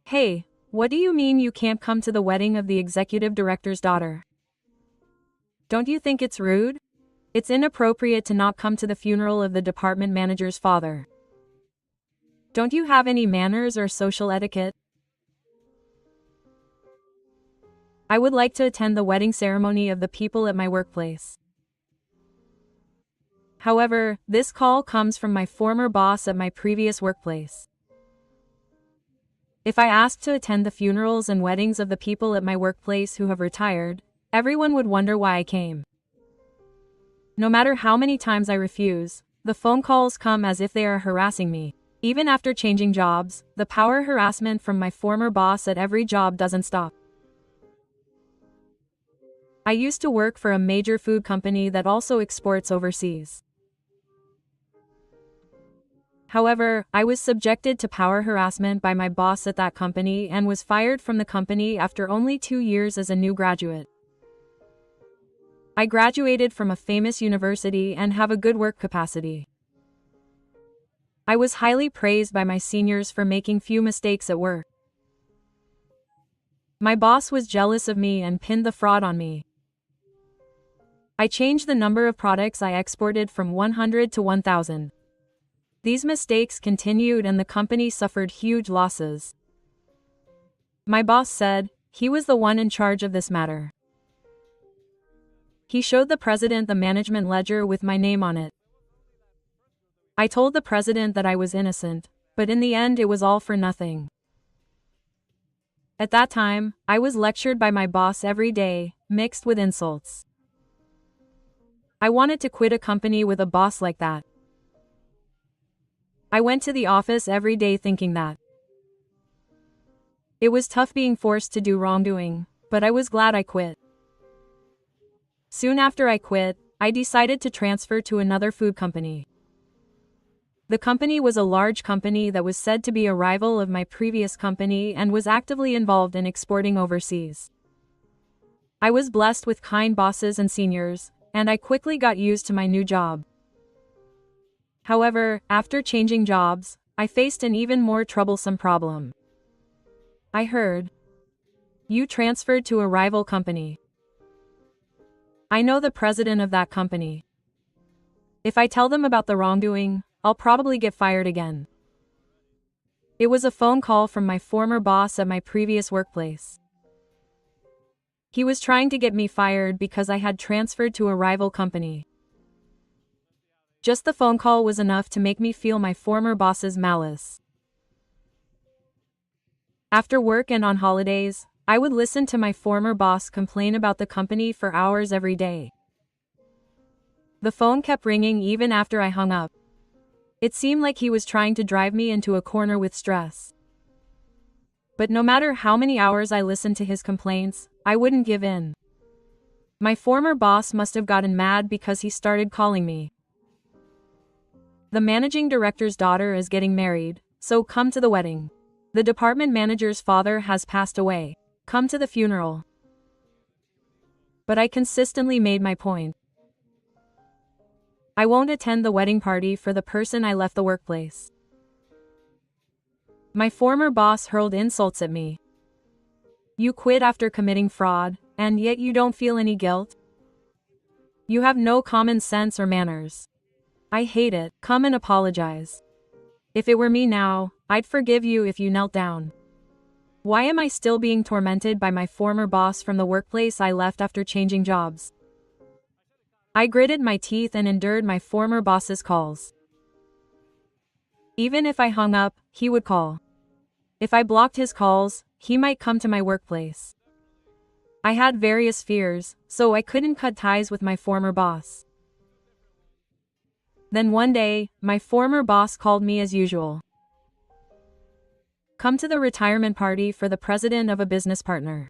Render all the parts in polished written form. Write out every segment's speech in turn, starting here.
Hey, what do you mean you can't come to the wedding of the executive director's daughter? Don't you think it's rude? It's inappropriate to not come to the funeral of the department manager's father. Don't you have any manners or social etiquette? I would like to attend the wedding ceremony of the people at my workplace. However, this call comes from my former boss at my previous workplace. If I asked to attend the funerals and weddings of the people at my workplace who have retired, everyone would wonder why I came. No matter how many times I refuse, the phone calls come as if they are harassing me. Even after changing jobs, the power harassment from my former boss at every job doesn't stop. I used to work for a major food company that also exports overseas. However, I was subjected to power harassment by my boss at that company and was fired from the company after only 2 years as a new graduate. I graduated from a famous university and have a good work capacity. I was highly praised by my seniors for making few mistakes at work. My boss was jealous of me and pinned the fraud on me. I changed the number of products I exported from 100 to 1,000. These mistakes continued and the company suffered huge losses. My boss said he was the one in charge of this matter. He showed the president the management ledger with my name on it. I told the president that I was innocent, but in the end it was all for nothing. At that time, I was lectured by my boss every day, mixed with insults. I wanted to quit a company with a boss like that. I went to the office every day thinking that. It was tough being forced to do wrongdoing, but I was glad I quit. Soon after I quit, I decided to transfer to another food company. The company was a large company that was said to be a rival of my previous company and was actively involved in exporting overseas. I was blessed with kind bosses and seniors, and I quickly got used to my new job. However, after changing jobs, I faced an even more troublesome problem. I heard, "You transferred to a rival company." I know the president of that company. If I tell them about the wrongdoing, I'll probably get fired again. It was a phone call from my former boss at my previous workplace. He was trying to get me fired because I had transferred to a rival company. Just the phone call was enough to make me feel my former boss's malice. After work and on holidays, I would listen to my former boss complain about the company for hours every day. The phone kept ringing even after I hung up. It seemed like he was trying to drive me into a corner with stress. But no matter how many hours I listened to his complaints, I wouldn't give in. My former boss must have gotten mad because he started calling me. "The managing director's daughter is getting married, so come to the wedding. The department manager's father has passed away. Come to the funeral." But I consistently made my point. I won't attend the wedding party for the person I left the workplace. My former boss hurled insults at me. "You quit after committing fraud, and yet you don't feel any guilt? You have no common sense or manners. I hate it. Come and apologize. If it were me now, I'd forgive you if you knelt down. Why am I still being tormented by my former boss from the workplace I left after changing jobs?" I gritted my teeth and endured my former boss's calls. Even if I hung up, he would call. If I blocked his calls, he might come to my workplace. I had various fears, so I couldn't cut ties with my former boss. Then one day, my former boss called me as usual. "Come to the retirement party for the president of a business partner."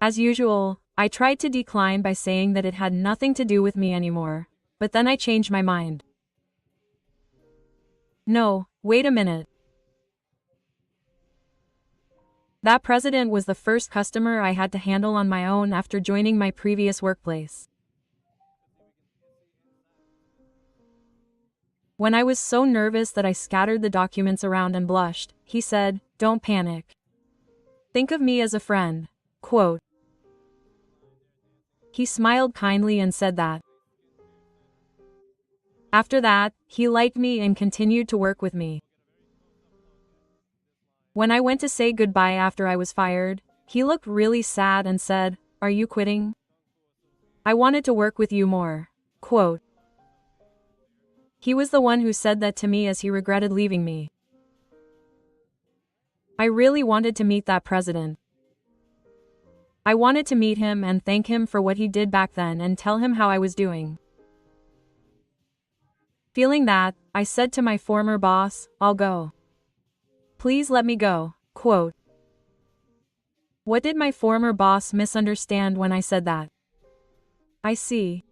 As usual, I tried to decline by saying that it had nothing to do with me anymore, but then I changed my mind. "No, wait a minute. That president was the first customer I had to handle on my own after joining my previous workplace. When I was so nervous that I scattered the documents around and blushed, he said, "Don't panic. Think of me as a friend." Quote. He smiled kindly and said that. After that, he liked me and continued to work with me. When I went to say goodbye after I was fired, he looked really sad and said, "Are you quitting? I wanted to work with you more." Quote. He was the one who said that to me as he regretted leaving me. I really wanted to meet that president. I wanted to meet him and thank him for what he did back then and tell him how I was doing. Feeling that, I said to my former boss, "I'll go. Please let me go." Quote. What did my former boss misunderstand when I said that? I see.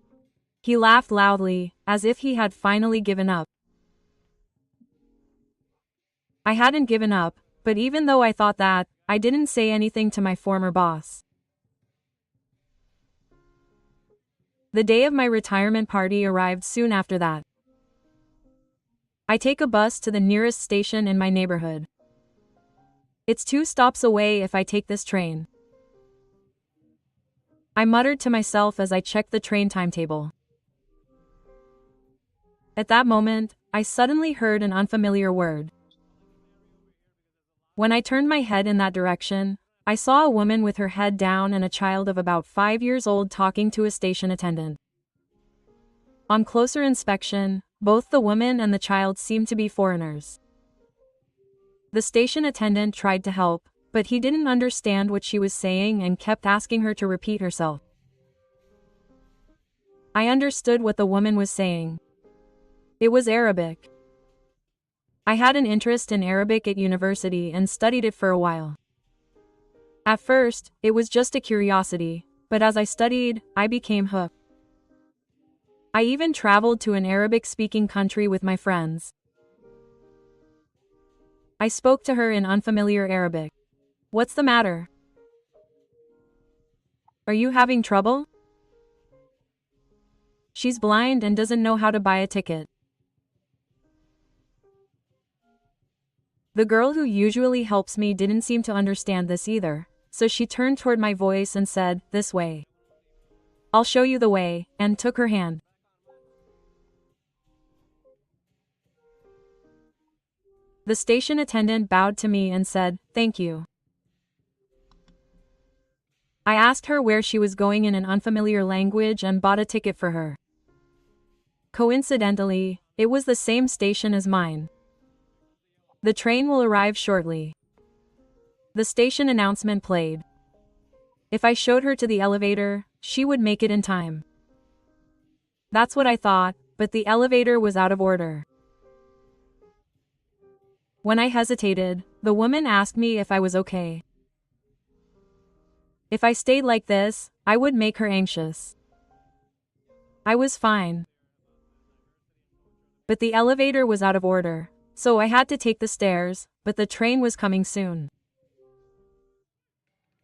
He laughed loudly, as if he had finally given up. I hadn't given up, but even though I thought that, I didn't say anything to my former boss. The day of my retirement party arrived soon after that. I take a bus to the nearest station in my neighborhood. It's 2 stops away if I take this train. I muttered to myself as I checked the train timetable. At that moment, I suddenly heard an unfamiliar word. When I turned my head in that direction, I saw a woman with her head down and a child of about 5 years old talking to a station attendant. On closer inspection, both the woman and the child seemed to be foreigners. The station attendant tried to help, but he didn't understand what she was saying and kept asking her to repeat herself. I understood what the woman was saying. It was Arabic. I had an interest in Arabic at university and studied it for a while. At first, it was just a curiosity, but as I studied, I became hooked. I even traveled to an Arabic-speaking country with my friends. I spoke to her in unfamiliar Arabic. "What's the matter? Are you having trouble?" "She's blind and doesn't know how to buy a ticket." The girl who usually helps me didn't seem to understand this either, so she turned toward my voice and said, "This way. I'll show you the way," and took her hand. The station attendant bowed to me and said, "Thank you." I asked her where she was going in an unfamiliar language and bought a ticket for her. Coincidentally, it was the same station as mine. "The train will arrive shortly." The station announcement played. If I showed her to the elevator, she would make it in time. That's what I thought, but the elevator was out of order. When I hesitated, the woman asked me if I was okay. If I stayed like this, I would make her anxious. I was fine. But the elevator was out of order, so I had to take the stairs, but the train was coming soon.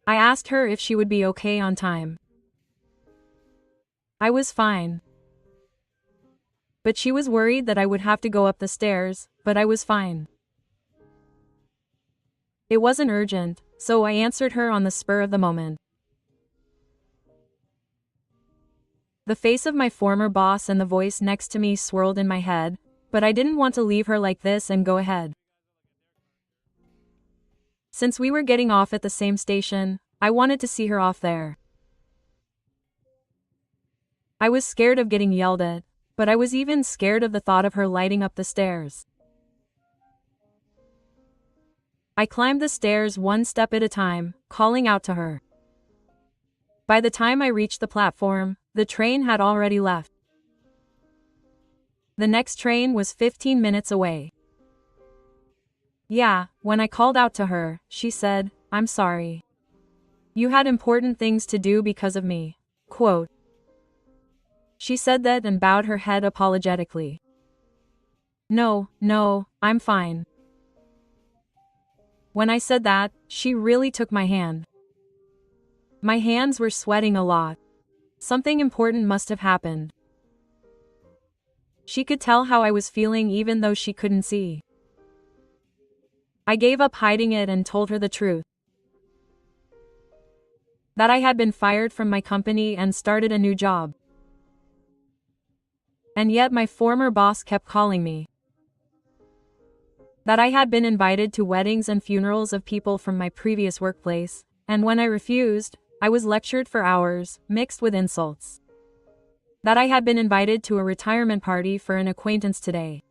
I asked her if she would be okay on time. I was fine. But she was worried that I would have to go up the stairs, but I was fine. It wasn't urgent, so I answered her on the spur of the moment. The face of my former boss and the voice next to me swirled in my head, but I didn't want to leave her like this and go ahead. Since we were getting off at the same station, I wanted to see her off there. I was scared of getting yelled at, but I was even scared of the thought of her lighting up the stairs. I climbed the stairs one step at a time, calling out to her. By the time I reached the platform, the train had already left. The next train was 15 minutes away. Yeah, when I called out to her, she said, "I'm sorry. You had important things to do because of me." Quote. She said that and bowed her head apologetically. No, I'm fine." When I said that, she really took my hand. My hands were sweating a lot. Something important must have happened. She could tell how I was feeling even though she couldn't see. I gave up hiding it and told her the truth. That I had been fired from my company and started a new job. And yet my former boss kept calling me. That I had been invited to weddings and funerals of people from my previous workplace, and when I refused, I was lectured for hours, mixed with insults. That I had been invited to a retirement party for an acquaintance today.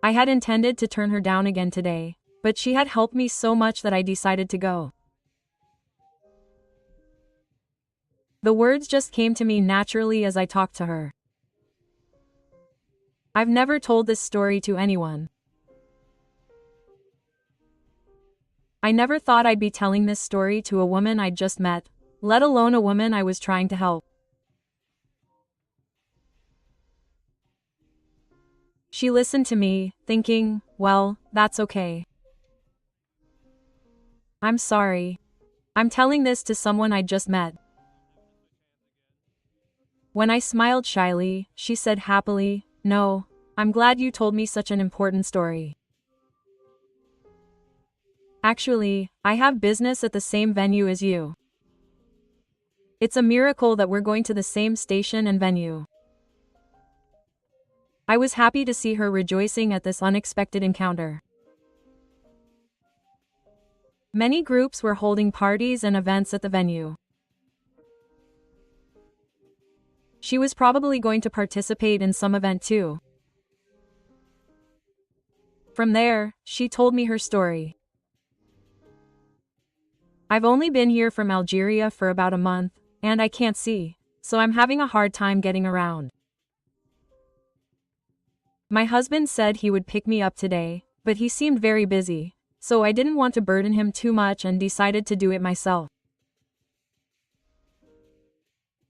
I had intended to turn her down again today, but she had helped me so much that I decided to go. The words just came to me naturally as I talked to her. I've never told this story to anyone. I never thought I'd be telling this story to a woman I'd just met, let alone a woman I was trying to help. She listened to me, thinking, well, that's okay. I'm sorry. I'm telling this to someone I'd just met. When I smiled shyly, she said happily, no, I'm glad you told me such an important story. Actually, I have business at the same venue as you. It's a miracle that we're going to the same station and venue. I was happy to see her rejoicing at this unexpected encounter. Many groups were holding parties and events at the venue. She was probably going to participate in some event too. From there, she told me her story. I've only been here from Algeria for about a month, and I can't see, so I'm having a hard time getting around. My husband said he would pick me up today, but he seemed very busy, so I didn't want to burden him too much and decided to do it myself.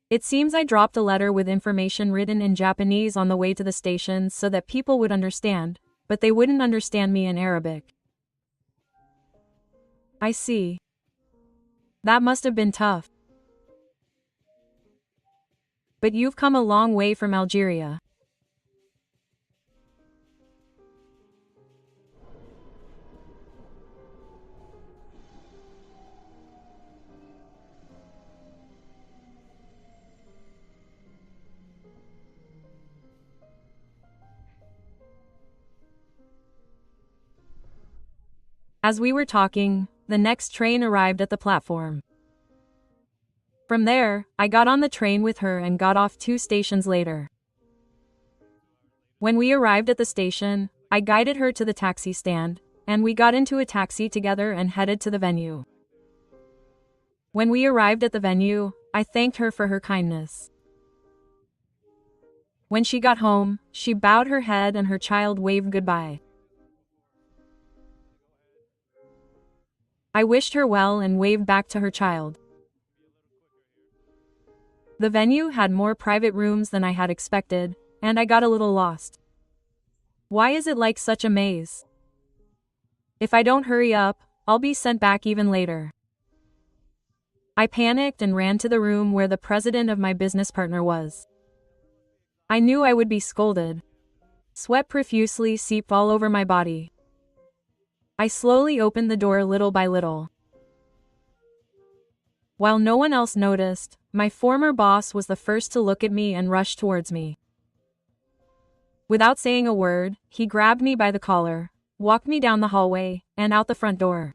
It seems I dropped a letter with information written in Japanese on the way to the station so that people would understand, but they wouldn't understand me in Arabic. I see. That must have been tough. But you've come a long way from Algeria. As we were talking, the next train arrived at the platform. From there, I got on the train with her and got off 2 stations later. When we arrived at the station, I guided her to the taxi stand, and we got into a taxi together and headed to the venue. When we arrived at the venue, I thanked her for her kindness. When she got home, she bowed her head and her child waved goodbye. I wished her well and waved back to her child. The venue had more private rooms than I had expected, and I got a little lost. Why is it like such a maze? If I don't hurry up, I'll be sent back even later. I panicked and ran to the room where the president of my business partner was. I knew I would be scolded. Sweat profusely seeped all over my body. I slowly opened the door little by little. While no one else noticed, my former boss was the first to look at me and rush towards me. Without saying a word, he grabbed me by the collar, walked me down the hallway, and out the front door.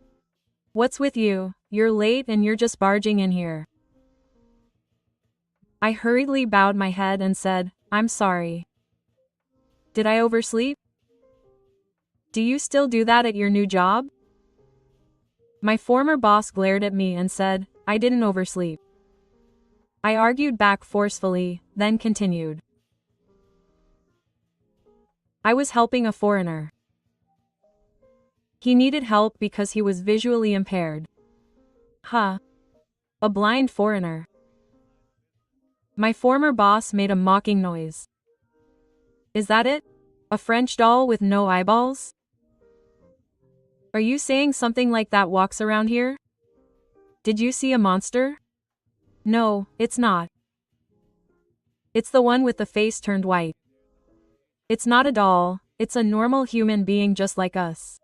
What's with you? You're late and you're just barging in here. I hurriedly bowed my head and said, I'm sorry. Did I oversleep? Do you still do that at your new job? My former boss glared at me and said, I didn't oversleep. I argued back forcefully, then continued. I was helping a foreigner. He needed help because he was visually impaired. Huh. A blind foreigner. My former boss made a mocking noise. Is that it? A French doll with no eyeballs? Are you saying something like that walks around here? Did you see a monster? No, it's not. It's the one with the face turned white. It's not a doll, It's a normal human being just like us.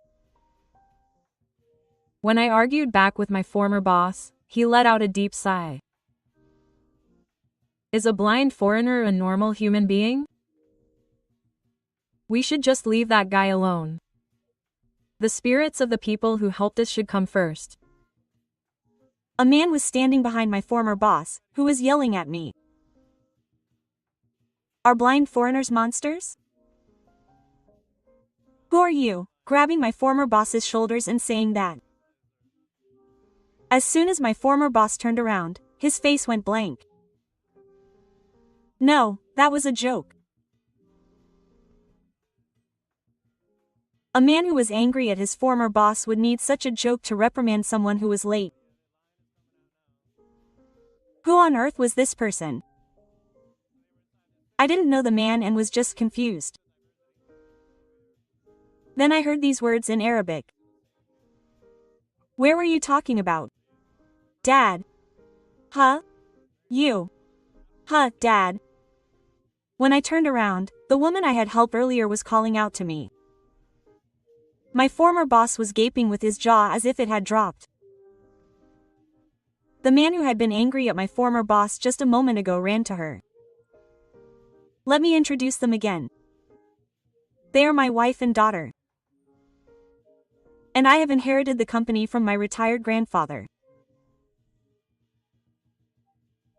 When I argued back with my former boss, he let out a deep sigh. Is a blind foreigner a normal human being? We should just leave that guy alone. The spirits of the people who helped us should come first. A man was standing behind my former boss, who was yelling at me. Are blind foreigners monsters? Who are you? Grabbing my former boss's shoulders and saying that. As soon as my former boss turned around, his face went blank. No, that was a joke. A man who was angry at his former boss would need such a joke to reprimand someone who was late. Who on earth was this person? I didn't know the man and was just confused. Then I heard these words in Arabic. Where were you talking about? Dad. Huh? You. Huh, Dad. When I turned around, the woman I had helped earlier was calling out to me. My former boss was gaping with his jaw as if it had dropped. The man who had been angry at my former boss just a moment ago ran to her. Let me introduce them again. They are my wife and daughter. And I have inherited the company from my retired grandfather.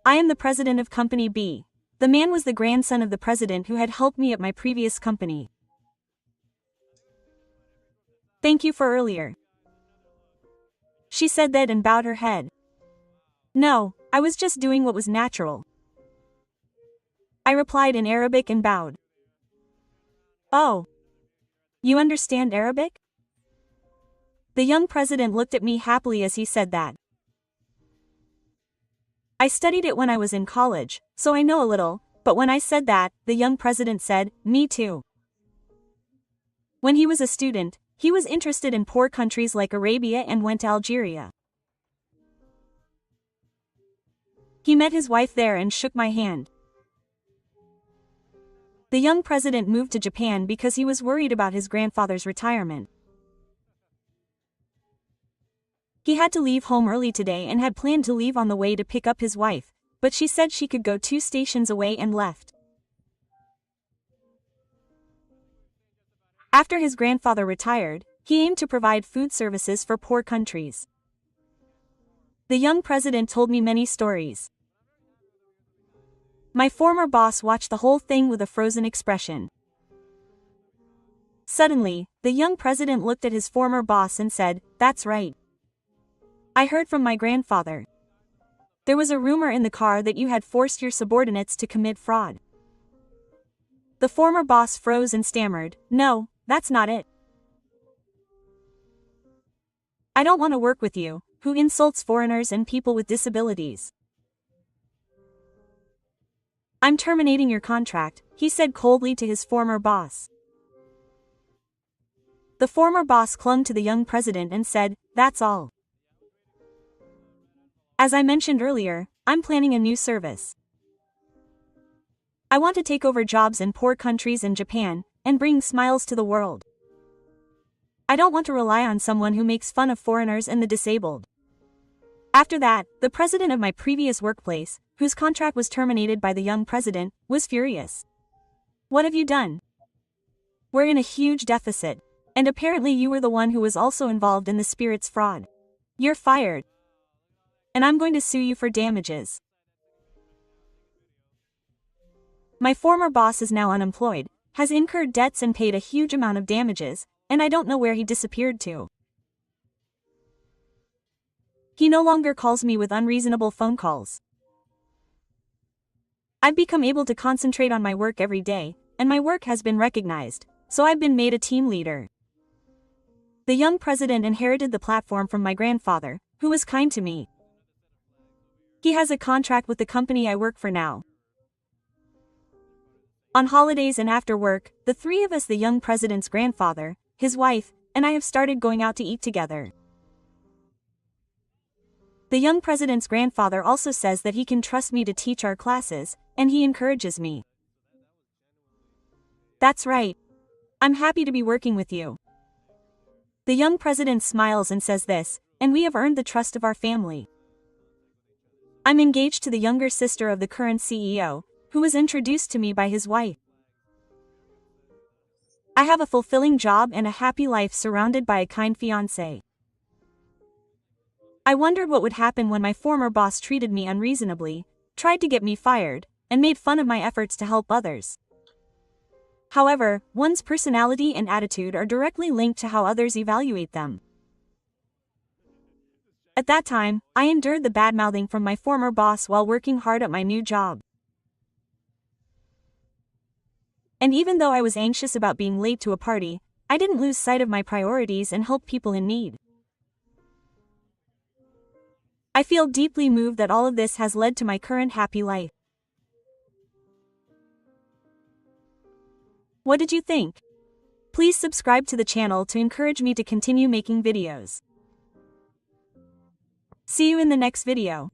I am the president of Company B. The man was the grandson of the president who had helped me at my previous company. Thank you for earlier. She said that and bowed her head. No, I was just doing what was natural. I replied in Arabic and bowed. Oh. You understand Arabic? The young president looked at me happily as he said that. I studied it when I was in college, so I know a little, but when I said that, the young president said, me too. When he was a student, he was interested in poor countries like Arabia and went to Algeria. He met his wife there and shook my hand. The young president moved to Japan because he was worried about his grandfather's retirement. He had to leave home early today and had planned to leave on the way to pick up his wife, but she said she could go 2 stations away and left. After his grandfather retired, he aimed to provide food services for poor countries. The young president told me many stories. My former boss watched the whole thing with a frozen expression. Suddenly, the young president looked at his former boss and said, "That's right. I heard from my grandfather. There was a rumor in the car that you had forced your subordinates to commit fraud." The former boss froze and stammered, "No, that's not it. I don't want to work with you, who insults foreigners and people with disabilities. I'm terminating your contract," he said coldly to his former boss. The former boss clung to the young president and said, "That's all. As I mentioned earlier, I'm planning a new service. I want to take over jobs in poor countries in Japan, and bring smiles to the world. I don't want to rely on someone who makes fun of foreigners and the disabled." After that, the president of my previous workplace, whose contract was terminated by the young president, was furious. "What have you done? We're in a huge deficit, and apparently you were the one who was also involved in the spirits fraud. You're fired. And I'm going to sue you for damages." My former boss is now unemployed, has incurred debts and paid a huge amount of damages, and I don't know where he disappeared to. He no longer calls me with unreasonable phone calls. I've become able to concentrate on my work every day, and my work has been recognized, so I've been made a team leader. The young president inherited the platform from my grandfather, who was kind to me. He has a contract with the company I work for now. On holidays and after work, the 3 of us, the young president's grandfather, his wife, and I have started going out to eat together. The young president's grandfather also says that he can trust me to teach our classes, and he encourages me. That's right. I'm happy to be working with you. The young president smiles and says this, and we have earned the trust of our family. I'm engaged to the younger sister of the current CEO, who was introduced to me by his wife. I have a fulfilling job and a happy life surrounded by a kind fiancé. I wondered what would happen when my former boss treated me unreasonably, tried to get me fired, and made fun of my efforts to help others. However, one's personality and attitude are directly linked to how others evaluate them. At that time, I endured the bad-mouthing from my former boss while working hard at my new job. And even though I was anxious about being late to a party, I didn't lose sight of my priorities and helped people in need. I feel deeply moved that all of this has led to my current happy life. What did you think? Please subscribe to the channel to encourage me to continue making videos. See you in the next video.